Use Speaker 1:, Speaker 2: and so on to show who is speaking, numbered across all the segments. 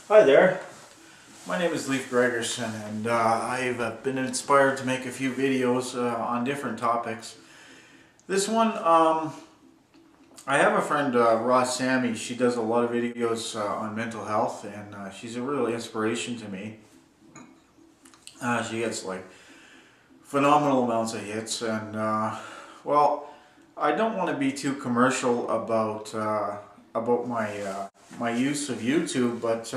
Speaker 1: Hi there, my name is Leif Gregerson, and I've been inspired to make a few videos on different topics. This one, I have a friend, Ross Sammy. She does a lot of videos on mental health, and she's a real inspiration to me. She gets like phenomenal amounts of hits, and well, I don't want to be too commercial about my use of YouTube, but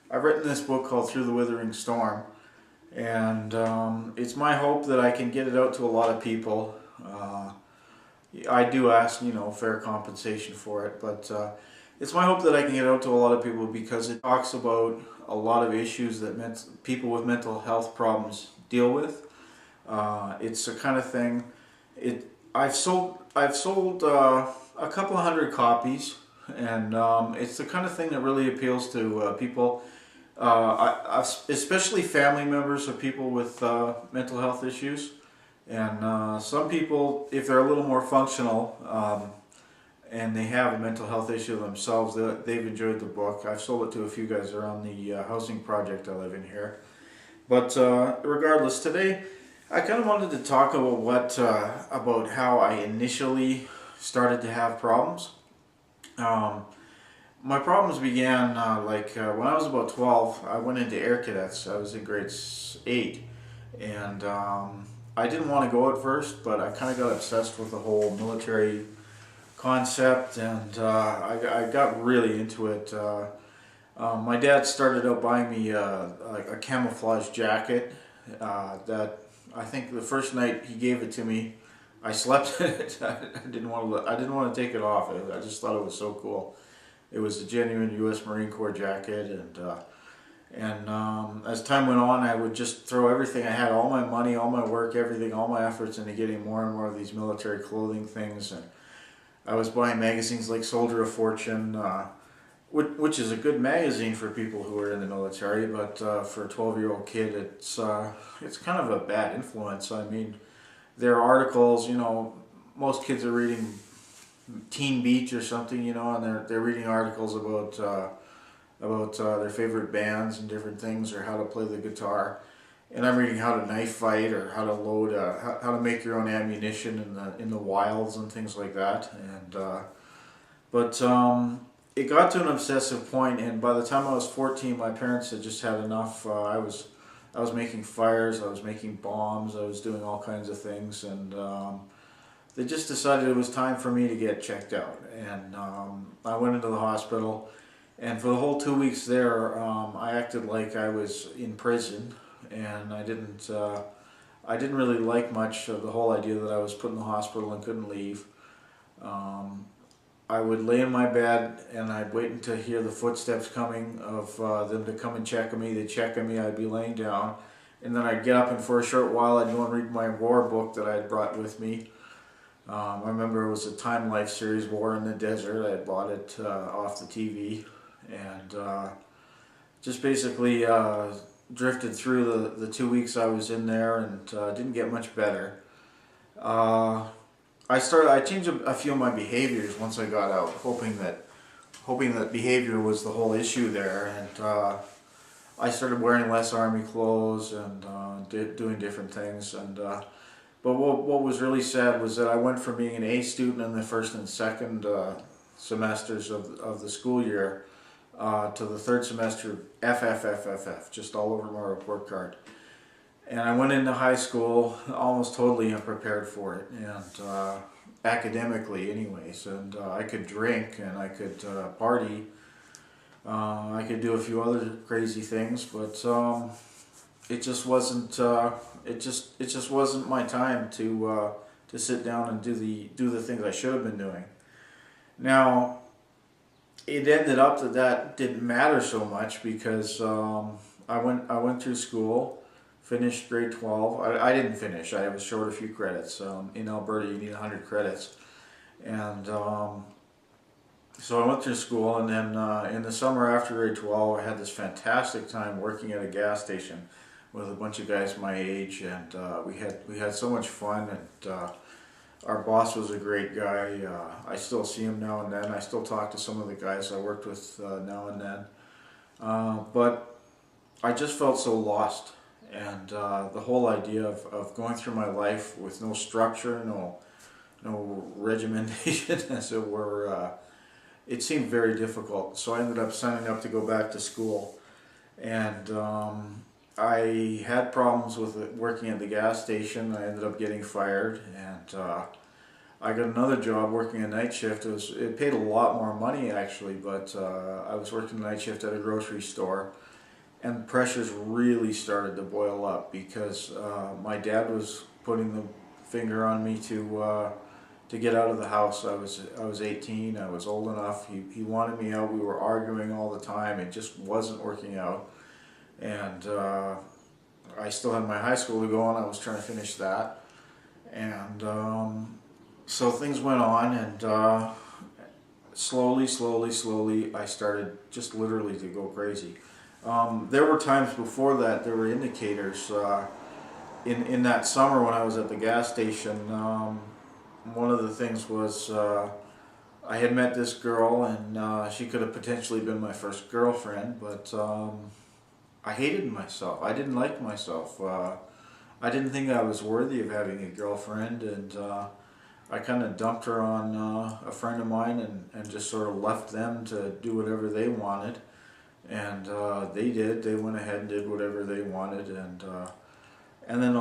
Speaker 1: I've written this book called Through the Withering Storm, and it's my hope that I can get it out to a lot of people. I do ask, fair compensation for it, but it's my hope that I can get it out to a lot of people because it talks about a lot of issues that people with mental health problems deal with. It's the kind of thing. I've sold a couple of hundred copies, and it's the kind of thing that really appeals to people, especially family members of people with mental health issues. And some people, if they're a little more functional and they have a mental health issue themselves, they've enjoyed the book. I've sold it to a few guys around the housing project I live in here. But regardless, today I kind of wanted to talk about how I initially started to have problems. Um, my problems began when I was about 12. I went into Air Cadets. I was in grade 8, and I didn't want to go at first, but I kind of got obsessed with the whole military concept, and I got really into it. My dad started out buying me like a camouflage jacket that I think the first night he gave it to me, I slept in it. I didn't want to take it off. I just thought it was so cool. It was a genuine U.S. Marine Corps jacket, and as time went on, I would just throw everything I had, all my money, all my work, everything, all my efforts into getting more and more of these military clothing things. And I was buying magazines like Soldier of Fortune, which is a good magazine for people who are in the military, but for a 12-year-old kid, it's kind of a bad influence. I mean, there are articles, most kids are reading Teen Beach or something, and they're reading articles about their favorite bands and different things, or how to play the guitar. And I'm reading how to knife fight, or how to load, how to make your own ammunition in the wilds and things like that. But it got to an obsessive point, and by the time I was 14, my parents had just had enough. I was making fires, I was making bombs, I was doing all kinds of things, and they just decided it was time for me to get checked out. And I went into the hospital, and for the whole 2 weeks there, I acted like I was in prison, and I didn't really like much of the whole idea that I was put in the hospital and couldn't leave. I would lay in my bed and I'd wait until hear the footsteps coming of them to come and check on me. They'd check on me, I'd be laying down, and then I'd get up, and for a short while I'd go and read my war book that I had brought with me. I remember it was a Time Life series, War in the Desert. I had bought it off the TV, and just basically drifted through the 2 weeks I was in there, and didn't get much better. I changed a few of my behaviors once I got out, hoping that behavior was the whole issue there, and I started wearing less army clothes and doing different things. And but what was really sad was that I went from being an A student in the first and second semesters of the school year to the third semester FFFFF, just all over my report card. And I went into high school almost totally unprepared for it, and academically anyways. And I could drink, and I could party. I could do a few other crazy things, but it just wasn't. It just wasn't my time to sit down and do the things I should have been doing. Now, it ended up that didn't matter so much because I went through school. Finished grade 12. I didn't finish. I was short a few credits. In Alberta, you need 100 credits. And so I went through school, and then in the summer after grade 12, I had this fantastic time working at a gas station with a bunch of guys my age, and we had so much fun. And our boss was a great guy. I still see him now and then. I still talk to some of the guys I worked with now and then. But I just felt so lost, and the whole idea of going through my life with no structure, no regimentation, as it were, it seemed very difficult. So I ended up signing up to go back to school, and I had problems with it working at the gas station. I ended up getting fired, and I got another job working a night shift. It paid a lot more money actually, but I was working a night shift at a grocery store, and pressures really started to boil up because my dad was putting the finger on me to get out of the house. I was 18. I was old enough. He wanted me out. We were arguing all the time. It just wasn't working out, and I still had my high school to go on. I was trying to finish that, and so things went on, and slowly, I started just literally to go crazy. There were times before that, there were indicators. In that summer when I was at the gas station, one of the things was I had met this girl, and she could have potentially been my first girlfriend, but I hated myself. I didn't like myself. I didn't think I was worthy of having a girlfriend, and I kind of dumped her on a friend of mine, and just sort of left them to do whatever they wanted. And they did. They went ahead and did whatever they wanted. And then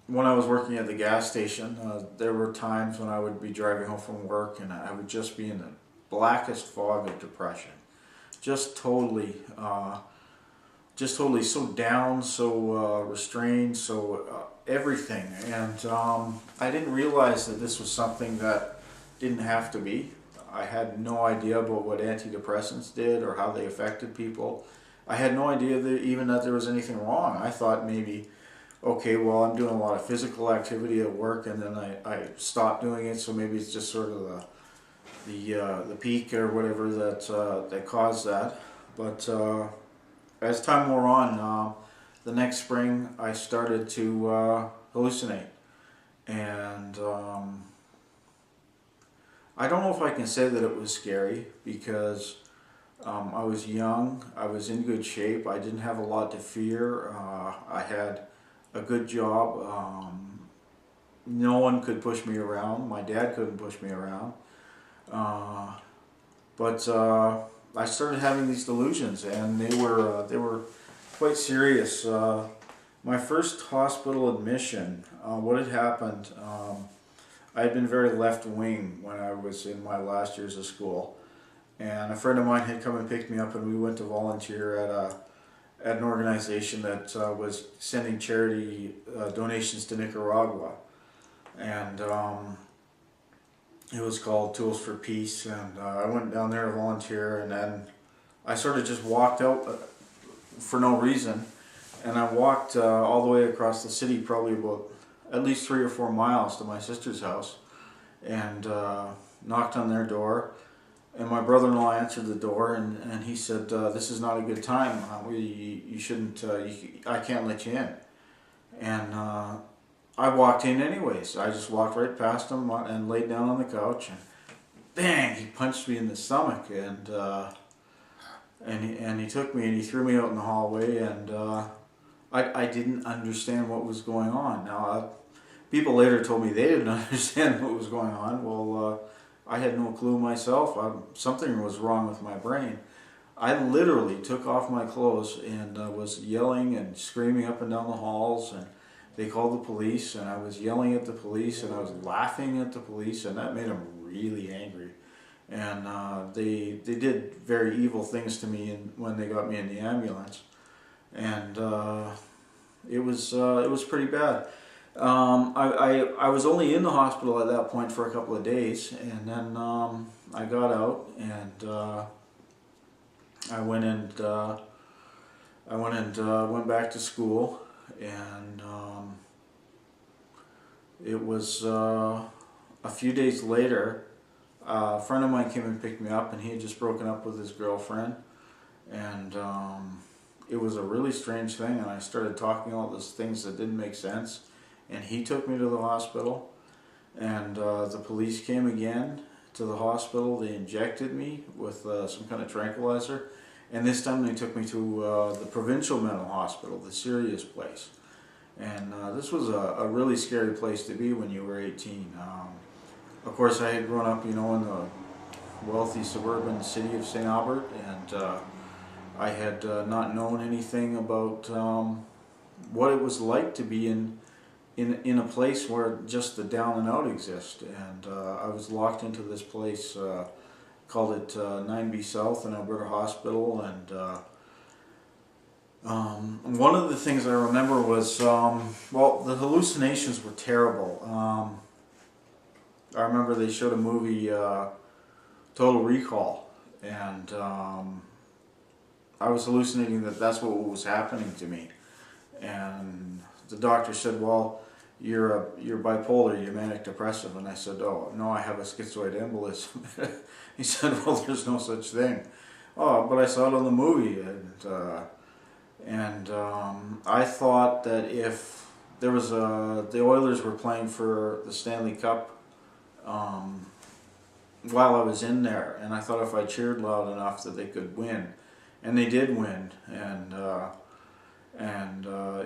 Speaker 1: when I was working at the gas station, there were times when I would be driving home from work, and I would just be in the blackest fog of depression. Just totally so down, so restrained, so everything. And I didn't realize that this was something that didn't have to be. I had no idea about what antidepressants did or how they affected people. I had no idea that even that there was anything wrong. I thought maybe, okay, well, I'm doing a lot of physical activity at work, and then I stopped doing it, so maybe it's just sort of the peak or whatever that caused that. But as time wore on, the next spring I started to hallucinate, and I don't know if I can say that it was scary, because I was young, I was in good shape, I didn't have a lot to fear, I had a good job, no one could push me around, my dad couldn't push me around, but I started having these delusions, and they were quite serious. My first hospital admission, what had happened, I had been very left-wing when I was in my last years of school, and a friend of mine had come and picked me up, and we went to volunteer at an organization that was sending charity donations to Nicaragua, and it was called Tools for Peace, and I went down there to volunteer, and then I sort of just walked out for no reason, and I walked all the way across the city, probably about at least 3 or 4 miles to my sister's house, and knocked on their door, and my brother-in-law answered the door, and he said, this is not a good time, you shouldn't, I can't let you in. And I walked in anyways. I just walked right past him and laid down on the couch, and bang, he punched me in the stomach, and he took me and he threw me out in the hallway, and I didn't understand what was going on. Now, people later told me they didn't understand what was going on. Well, I had no clue myself. Something was wrong with my brain. I literally took off my clothes and was yelling and screaming up and down the halls, and they called the police, and I was yelling at the police, and I was laughing at the police, and that made them really angry. And they did very evil things to me when they got me in the ambulance, and it was pretty bad. I was only in the hospital at that point for a couple of days, and then I got out, and I went went back to school, and it was a few days later. A friend of mine came and picked me up, and he had just broken up with his girlfriend, and it was a really strange thing, and I started talking all these things that didn't make sense, and he took me to the hospital, and the police came again to the hospital. They injected me with some kind of tranquilizer, And this time they took me to the Provincial mental hospital, the serious place. And this was a really scary place to be when you were 18. Of course, I had grown up, you know, in the wealthy suburban city of St. Albert, and I had not known anything about what it was like to be in a place where just the down and out exist. And I was locked into this place, called it 9B South in Alberta Hospital, and one of the things I remember was, well, the hallucinations were terrible. I remember they showed a movie, Total Recall, and I was hallucinating that that's what was happening to me. And the doctor said, well, you're bipolar, you're manic depressive. And I said, oh, no, I have a schizoid embolism. He said, well, there's no such thing. Oh, but I saw it on the movie. And I thought that if there was the Oilers were playing for the Stanley Cup while I was in there, and I thought if I cheered loud enough that they could win. And they did win, and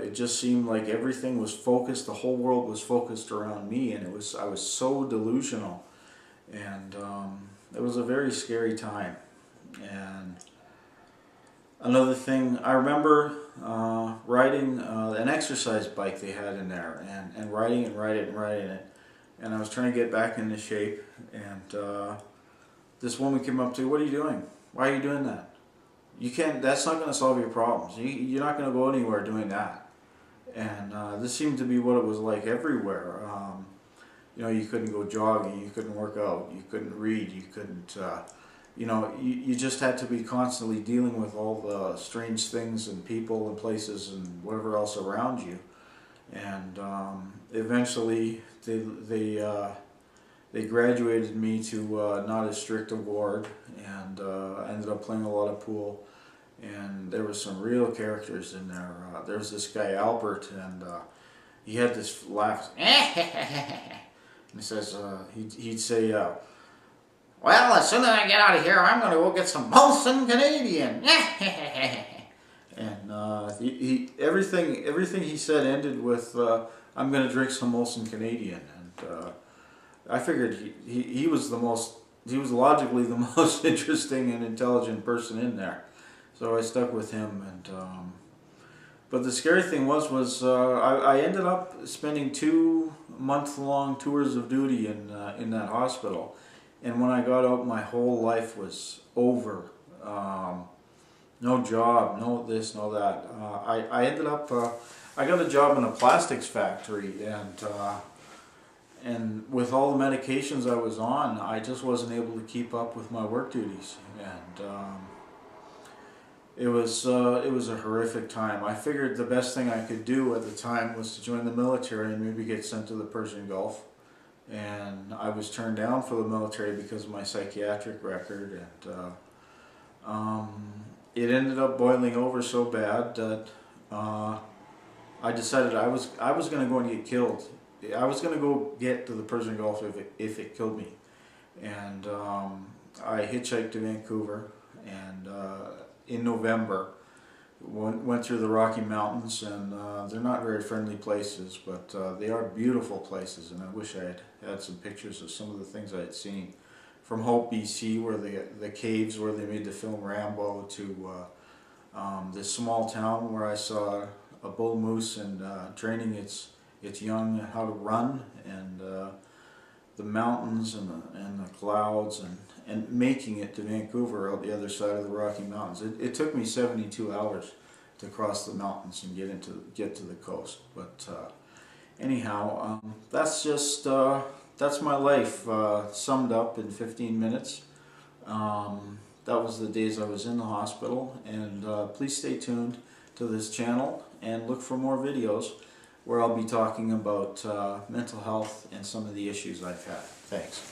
Speaker 1: it just seemed like everything was focused, the whole world was focused around me, and I was so delusional, and it was a very scary time. And another thing, I remember riding an exercise bike they had in there, and riding it, and I was trying to get back into shape, and this woman came up to me, what are you doing? Why are you doing that? You can't, that's not going to solve your problems. You're not going to go anywhere doing that. And this seemed to be what it was like everywhere. You know, you couldn't go jogging, you couldn't work out, you couldn't read, you couldn't, you know, you just had to be constantly dealing with all the strange things and people and places and whatever else around you. And eventually they graduated me to not as strict a ward, and I ended up playing a lot of pool. And there were some real characters in there. There was this guy Albert, and he had this laugh. And he says, he'd say, well, as soon as I get out of here, I'm going to go get some Molson Canadian. And everything he said ended with, I'm going to drink some Molson Canadian. And I figured he was logically the most interesting and intelligent person in there. So I stuck with him. And but the scary thing was I ended up spending 2 month-long tours of duty in that hospital. And when I got out, my whole life was over. No job, no this, no that. I ended up, I got a job in a plastics factory, and with all the medications I was on, I just wasn't able to keep up with my work duties. And it was a horrific time. I figured the best thing I could do at the time was to join the military and maybe get sent to the Persian Gulf. And I was turned down for the military because of my psychiatric record, and it ended up boiling over so bad that I decided I was going to go and get killed. I was going to go get to the Persian Gulf if it killed me. And I hitchhiked to Vancouver, and in November went through the Rocky Mountains, and they're not very friendly places, but they are beautiful places, and I wish I had some pictures of some of the things I had seen. From Hope, BC, where the caves where they made the film Rambo, to this small town where I saw a bull moose and training its young how to run, and the mountains and the clouds, and making it to Vancouver out the other side of the Rocky Mountains. It took me 72 hours to cross the mountains and get to the coast. But anyhow, that's just that's my life summed up in 15 minutes. That was the days I was in the hospital, and please stay tuned to this channel and look for more videos where I'll be talking about mental health and some of the issues I've had. Thanks.